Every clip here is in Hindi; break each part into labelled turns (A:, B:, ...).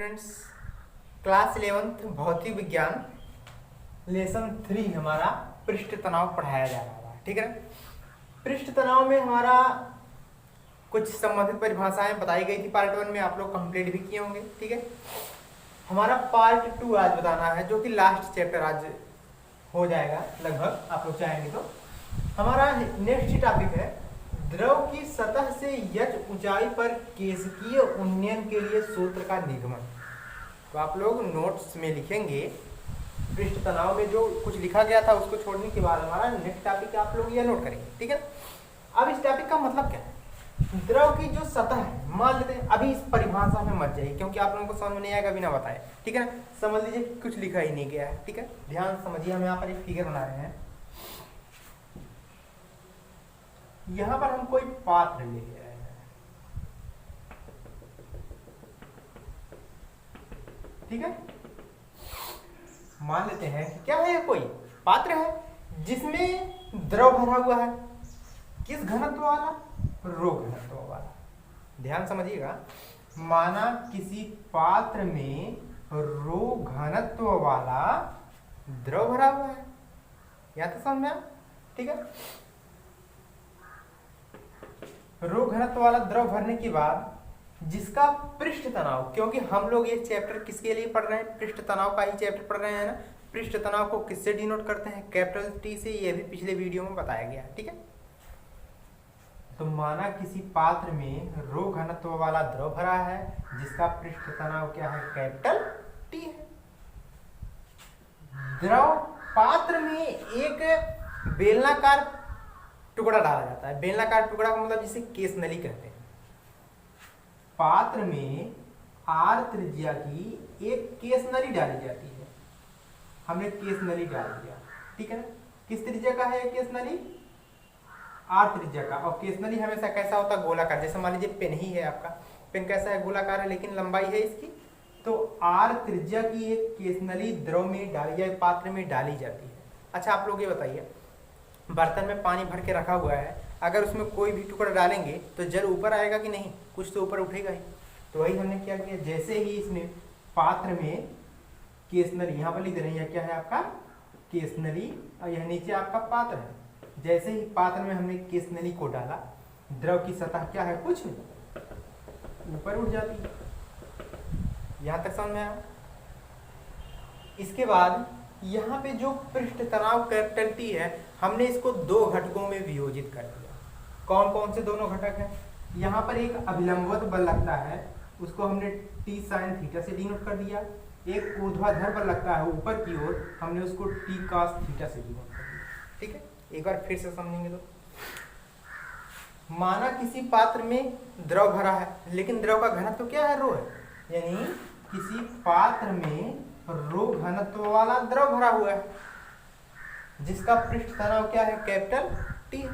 A: स्टूडेंट्स, क्लास 11th भौतिक विज्ञान लेसन 3 हमारा पृष्ठ तनाव पढ़ाया जा रहा है। ठीक है, पृष्ठ तनाव में हमारा कुछ संबंधित परिभाषाएं बताई गई थी पार्ट 1 में, आप लोग कंप्लीट भी किए होंगे। ठीक है, हमारा पार्ट 2 आज बताना है, जो कि लास्ट चैप्टर आज हो जाएगा लगभग, आप लोग चाहेंगे तो। हमारा नेक्स्ट टॉपिक है द्रव की सतह से यच ऊंचाई पर केशिकीय उन्नयन के लिए सूत्र का निगमन। तो आप लोग नोट्स में लिखेंगे, पृष्ठ तनाव में जो कुछ लिखा गया था उसको छोड़ने के बाद हमारा नेक्स्ट टॉपिक आप लोग यह नोट करेंगे। ठीक है, अब इस टॉपिक का मतलब क्या है, द्रव की जो सतह है, मान लेते हैं, अभी इस परिभाषा में मत जाइए क्योंकि आप लोगों को समझ में नहीं आएगा बिना बताए। ठीक है ना, समझ लीजिए कुछ लिखा ही नहीं गया है। ठीक है, ध्यान समझिए, हम यहाँ पर एक फिगर बना रहे हैं। यहां पर हम कोई पात्र ले रहे हैं, ठीक है, मान लेते हैं कि क्या है, कोई पात्र है जिसमें द्रव भरा हुआ है। किस घनत्व वाला? रो घनत्व वाला। ध्यान समझिएगा, माना किसी पात्र में रो घनत्व वाला द्रव भरा हुआ है, या तो समझ में? ठीक है, रो घनत्व वाला द्रव भरने के बाद जिसका पृष्ठ तनाव, क्योंकि हम लोग ये चैप्टर किसके लिए पढ़ रहे हैं, पृष्ठ तनाव का ही चैप्टर पढ़ रहे हैं ना। पृष्ठ तनाव को किससे डिनोट करते हैं? कैपिटल टी से, ये भी पिछले वीडियो में बताया गया है। ठीक है, तो माना किसी पात्र में रो घनत्व वाला द्रव भरा है जिसका पृष्ठ तनाव क्या है? कैपिटल टी है। द्रव पात्र में एक बेलनाकार टुकड़ा डाला जाता है। बेलनाकार टुकड़ा का मतलब जिसे केस नली कहते हैं। पात्र में आर त्रिज्या की एक केस नली डाली जाती है। हमने केस नली डाल दिया, ठीक है ना। किस त्रिज्या का है केस नली? आर त्रिज्या का। और केस नली हमेशा कैसा होता है? गोलाकार। जैसे मान लीजिए पेन ही है आपका, पेन कैसा है? गोलाकार है, लेकिन लंबाई है इसकी। तो आर त्रिज्या की एक केस नली द्रव में डाली जाए, पात्र में डाली जाती है। अच्छा, आप लोग ये बताइए, बर्तन में पानी भर के रखा हुआ है, अगर उसमें कोई भी टुकड़ा डालेंगे तो जल ऊपर आएगा कि नहीं? कुछ तो ऊपर उठेगा ही। तो वही हमने क्या किया, जैसे ही इसने पात्र में केस नली, यहाँ पर लिख दे रहे हैं, क्या है आपका? केस नली, और यह नीचे आपका पात्र है। जैसे ही पात्र में हमने केस नली को डाला, द्रव की सतह क्या है? कुछ ऊपर उठ जाती है। यहाँ तक समझ में आया? इसके बाद यहाँ पे जो पृष्ठ तनाव कैपिटल टी है, हमने इसको दो घटकों में वियोजित कर दिया। कौन कौन से दोनों घटक हैं? यहाँ पर एक अभिलंबवत बल लगता है, उसको हमने टी साइन थीटा से डिनोट कर दिया। एक ऊर्ध्वाधर बल लगता है ऊपर की ओर, हमने उसको टी कॉस थीटा से डिनोट कर दिया। ठीक है, एक बार फिर से समझेंगे तो, माना किसी पात्र में द्रव भरा है, लेकिन द्रव का घनत्व क्या है? रो है। यानी किसी पात्र में रो घनत्व वाला द्रव भरा हुआ है जिसका पृष्ठ तनाव क्या है? Capital T.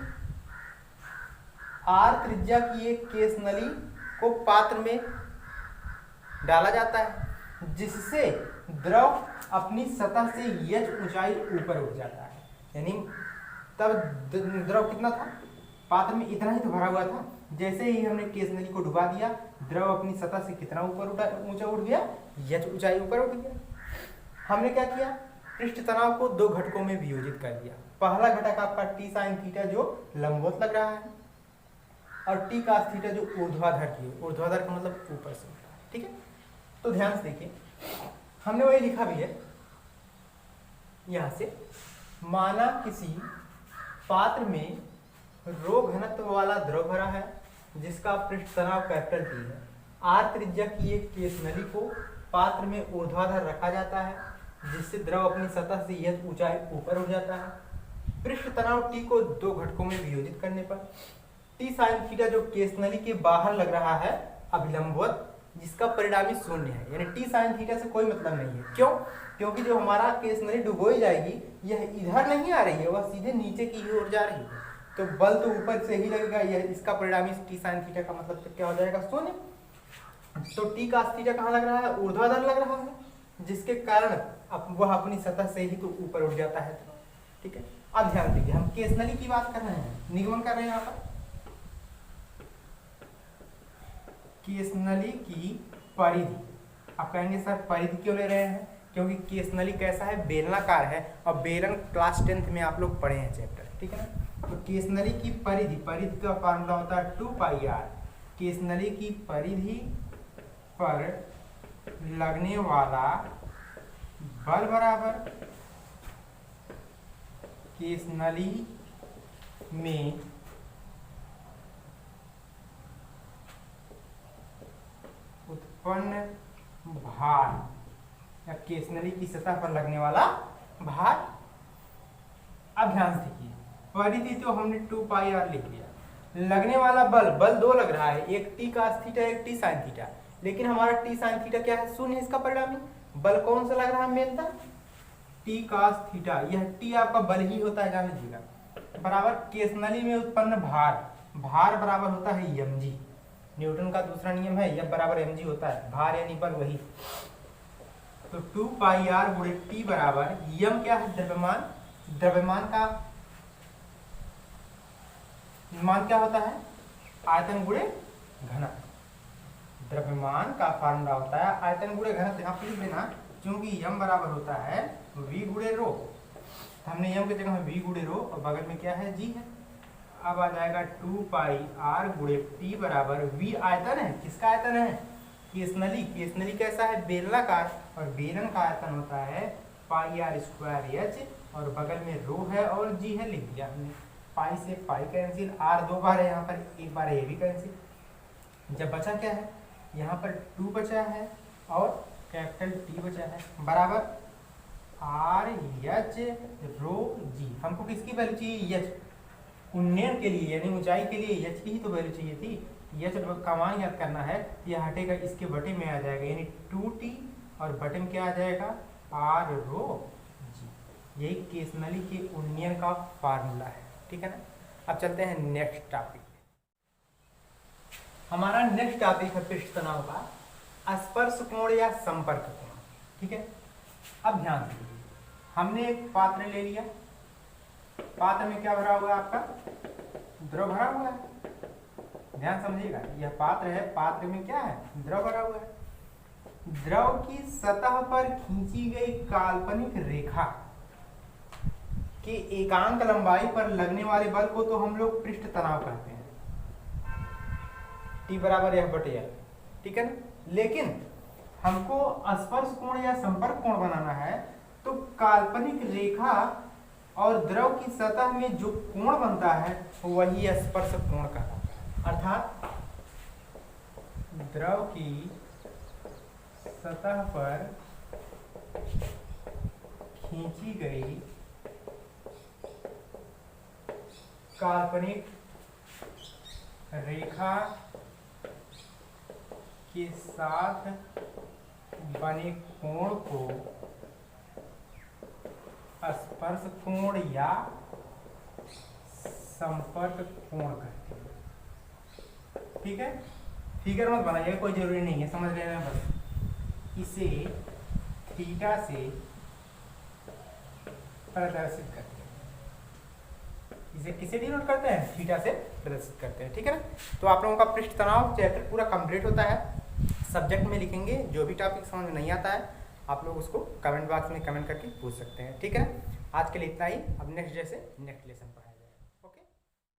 A: आर त्रिज्या की एक केस नली को पात्र में डाला जाता है जिससे द्रव अपनी सतह से यच ऊंचाई ऊपर उठ जाता है। यानी तब द्रव कितना था पात्र में? इतना ही तो भरा हुआ था। जैसे ही हमने केस नली को डुबा दिया, द्रव अपनी सतह से कितना ऊपर ऊंचा उठ गया? यच ऊंचाई ऊपर उठ गया। हमने क्या किया? पृष्ठ तनाव को दो घटकों में वियोजित कर दिया। पहला घटक आपका टी साइन थीटा जो लंबवत लग रहा है, और टी कॉस थीटा जो ऊर्ध्वाधर की है। ऊर्ध्वाधर का मतलब ऊपर से। ठीक है, तो ध्यान से देखिए, हमने वही लिखा भी है यहां से, माना किसी पात्र में रो घनत्व वाला द्रव भरा है जिसका पृष्ठ तनाव कैपिटल टी है। आर त्रिज्या की एक केस नली को पात्र में ऊर्ध्वाधर रखा जाता है जिससे द्रव अपनी सतह से यह ऊंचाई ऊपर हो जाता है। पृष्ठ तनाव टी को दो घटकों में वियोजित करने पर टी साइन थीटा जो केस नली के बाहर लग रहा है अभिलंबवत, जिसका परिणामी शून्य है। यानी टी साइन थीटा से कोई मतलब नहीं है। क्यों? क्योंकि जो हमारा केस नली डुबोई जाएगी, यह इधर नहीं आ रही है, वह सीधे नीचे की ओर जा रही है। तो बल तो ऊपर से ही लगेगा, यह इसका परिणामी टी साइन थीटा का मतलब तो क्या हो जाएगा? शून्य। तो टी कॉस थीटा कहाँ लग रहा है? ऊर्ध्वाधर लग रहा है, जिसके कारण वह अपनी सतह से ही तो ऊपर उठ जाता है। ठीक है, अब ध्यान दीजिए, हम केस नली की बात कर रहे हैं, निगमन कर रहे हैं यहाँ पर। केस नली की परिधि आप कहेंगे सर परिधि क्यों ले रहे हैं, क्योंकि केस नली कैसा है, बेलनाकार है, और बेलन क्लास 10th में आप लोग पढ़े हैं चैप्टर, ठीक है ना। तो केस नली की परिधि, परिधि का फॉर्मूला होता है 2πr, केस नली की परिधि पर लगने वाला बल बराबर केस नली में उत्पन्न भार या केस नली की सतह पर लगने वाला भार। अब ध्यान से देखिए, परिधि तो हमने 2πr लिख लिया, लगने वाला बल, बल दो लग रहा है, एक t cos थीटा, एक t sin थीटा, लेकिन हमारा t sin थीटा क्या है, शून्य है, इसका परिणामी बल कौन सा लग रहा है मेनता, t cos थीटा, यह t आपका बल ही होता है, जान लीजिएगा, बराबर केस नली में उत्पन्न भार, भार बराबर होता है mg, न्यूटन का दूसरा नियम है, F बराबर mg होता है, भार यानी बल वही। तो 2πr गुणे t बराबर m क्या है, द्रव्यमान, द्रव्यमान का मान क्या होता है, आयतन गुणे घनत्व, द्रव्यमान का फार्मूला होता है आयतन गुणे घनत्व, यहाँ पे लिख देना, क्योंकि m बराबर होता है v गुणे रो, हमने m की जगह v गुणे रो और बगल में क्या है g है। अब आ जाएगा 2πr गुणे t बराबर v आयतन है, किसका आयतन है, केस नली, केस नली कैसा है, बेलनाकार, और बेलन का आयतन होता है πr²h, और बगल में रो है और g है, लिख दिया हमने, पाई से पाई कैंसिल, r दो बार है यहाँ पर, एक बार ये भी कैंसिल, जब बचा क्या है, यहाँ पर 2 बचा है और कैपिटल T बचा है, बराबर RH रो g, हमको किसकी वैल्यू चाहिए, h, उन्नयन के लिए यानी ऊंचाई के लिए h की ही तो वैल्यू चाहिए थी, h का मान याद करना है, यह हटेगा इसके बटे में आ जाएगा, यानी 2t और बटे में क्या आ जाएगा, r रो g, यही केस नली के उन्नयन का फार्मूला है, ठीक है ना। अब चलते हैं नेक्स्ट टॉपिक, हमारा नेक्स्ट टॉपिक है पृष्ठ तनाव का स्पर्श कोण या संपर्क कोण, ठीक है। अब ध्यान दीजिए, हमने एक पात्र ले लिया, पात्र में क्या भरा हुआ है, आपका द्रव भरा हुआ है, ध्यान समझिएगा, यह पात्र है, पात्र में क्या है, द्रव भरा हुआ है, द्रव की सतह पर खींची गई काल्पनिक रेखा के एकांक लंबाई पर लगने वाले बल को तो हम लोग पृष्ठ तनाव कहते हैं, T बराबर F बटे L, ठीक है ना। लेकिन हमको स्पर्श कोण या संपर्क कोण बनाना है, तो काल्पनिक रेखा और द्रव की सतह में जो कोण बनता है वही स्पर्श कोण कहलाता है, अर्थात द्रव की सतह पर खींची गई काल्पनिक रेखा के साथ बने कोण को स्पर्श कोण या संपर्क कोण कहते हैं, ठीक है। फिगर मत बनाइए, कोई जरूरी नहीं है, समझ लेना बस। इसे थीटा से प्रदर्शित करते हैं, इसे किसे डिनोट करते हैं, थीटा से प्रदर्शित करते हैं, ठीक है ना। तो आप लोगों का पृष्ठ तनाव चैप्टर पूरा कंप्लीट होता है, सब्जेक्ट में लिखेंगे, जो भी टॉपिक समझ में नहीं आता है आप लोग उसको कमेंट बॉक्स में कमेंट करके पूछ सकते हैं, ठीक है। आज के लिए इतना ही, अब नेक्स्ट डे से नेक्स्ट लेसन पर